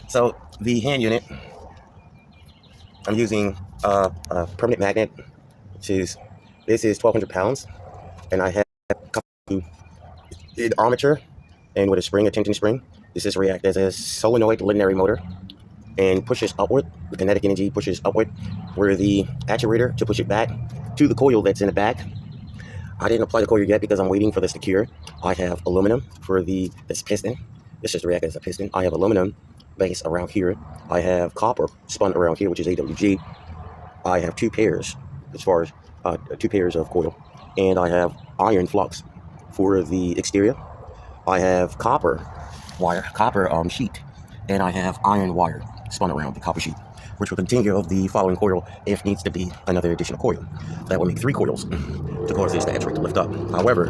So the hand unit, I'm using a permanent magnet, this is 1,200 pounds, and I have an armature and with a spring, a tension spring. This is react as a solenoid linear motor and pushes upward. The kinetic energy pushes upward, where the actuator to push it back to the coil that's in the back. I didn't apply the coil yet because I'm waiting for this to cure. I have aluminum for this piston. This just reacts as a piston. I have aluminum base around here. I have copper spun around here, which is AWG. I have two pairs, as far as 2 pairs of coil, and I have iron flux for the exterior. I have copper wire, copper sheet, and I have iron wire spun around the copper sheet, which will continue of the following coil if needs to be another additional coil. That will make 3 coils to cause this actuator to lift up. However,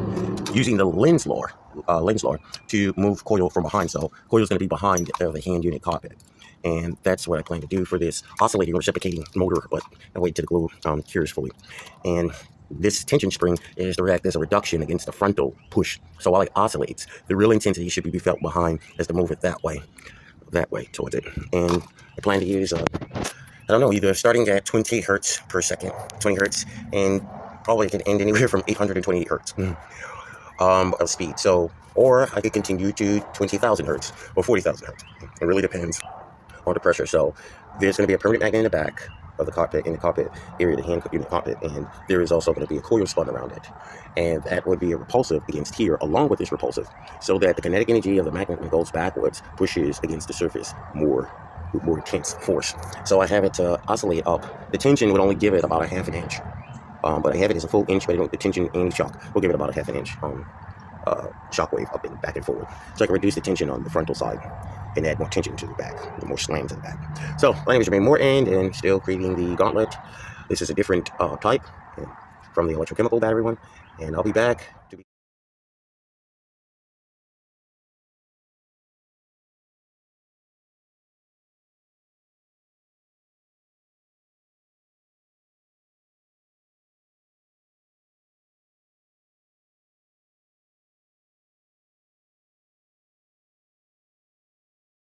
using the LENZ'S law to move coil from behind, so coil is going to be behind the hand unit carpet. And that's what I plan to do for this oscillating reciprocating motor, but I wait till the glue cures fully. And this tension spring is to react as a reduction against the frontal push. So while it oscillates, the real intensity should be felt behind as to move it that way towards it. And I plan to use, I don't know, either starting at 20 hertz per second, 20 hertz, and probably can end anywhere from 828 hertz of speed. So, or I could continue to 20,000 hertz or 40,000 hertz. It really depends on the pressure. So there's going to be a permanent magnet in the back of the carpet, in the carpet area, the hand unit carpet, and there is also going to be a coil spun around it, and that would be a repulsive against here along with this repulsive, so that the kinetic energy of the magnet that goes backwards pushes against the surface more intense force. So I have it to oscillate up. The tension would only give it about a ½ inch, but I have it as a full inch, but the tension and shock will give it about a ½ inch shock wave up and back and forward, so I can reduce the tension on the frontal side and add more tension to the back, more slam to the back. So my name is Jermaine Morton, and still creating the gauntlet. This is a different type from the electrochemical battery one, and I'll be back to be